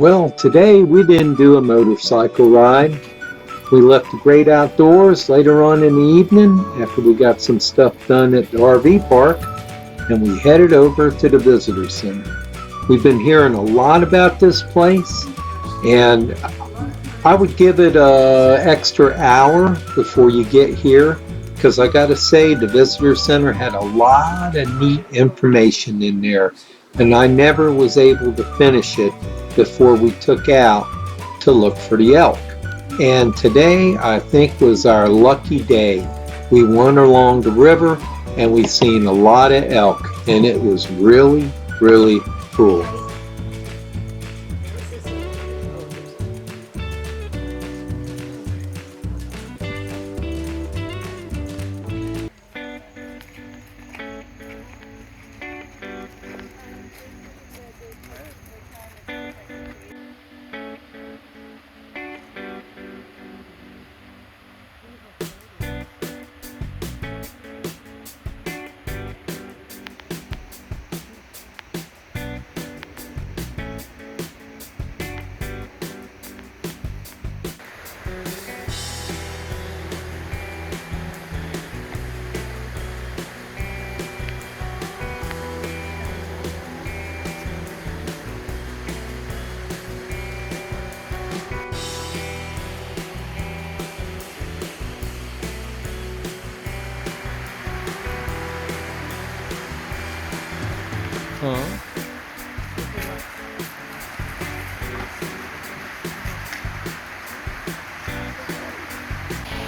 Well, today we didn't do a motorcycle ride. We left the great outdoors later on in the evening after we got some stuff done at the RV park, and we headed over to the Visitor Center. We've been hearing a lot about this place, and I would give it an extra hour before you get here, because I gotta say the Visitor Center had a lot of neat information in there, and I never was able to finish it before we took out to look for the elk. And today I think was our lucky day. We went along the river and we seen a lot of elk, and it was really, really cool.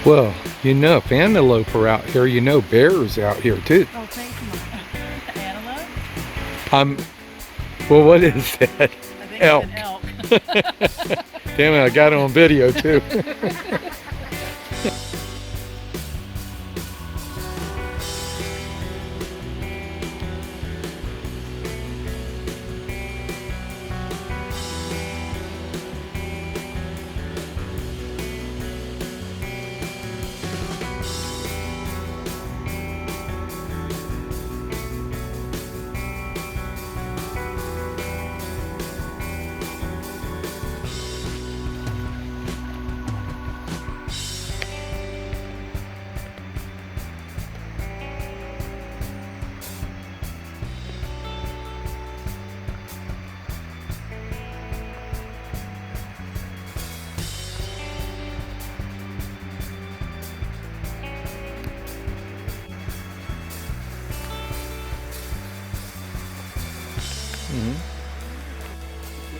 Well, you know, if antelope are out here, you know bears out here too. Oh, thank you. Antelope? Well, what is that? I think Elk. It's an elk. Damn it, I got it on video too.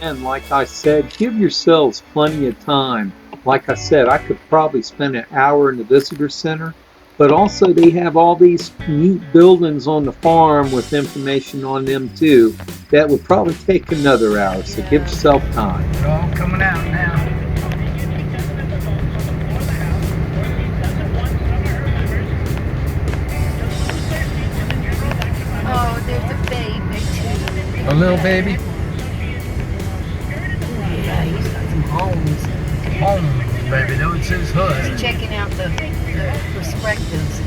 And like I said, give yourselves plenty of time. Like I said, I could probably spend an hour in the visitor center, but also they have all these neat buildings on the farm with information on them too. That would probably take another hour, so give yourself time. They're all coming out now. Oh, there's a baby too. A little baby. Yeah, he's got some homes. Home, baby. That's his hood. He's checking out the perspectives.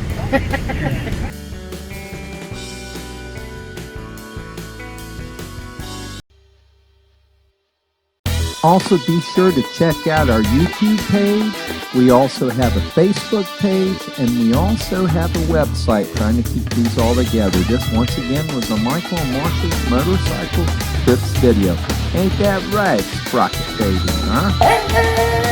Also, be sure to check out our YouTube page. We also have a Facebook page, and we also have a website trying to keep these all together. This, once again, was a Michael and Marcia's Motorcycle Trips video. Ain't that right, Sprocket Baby, huh?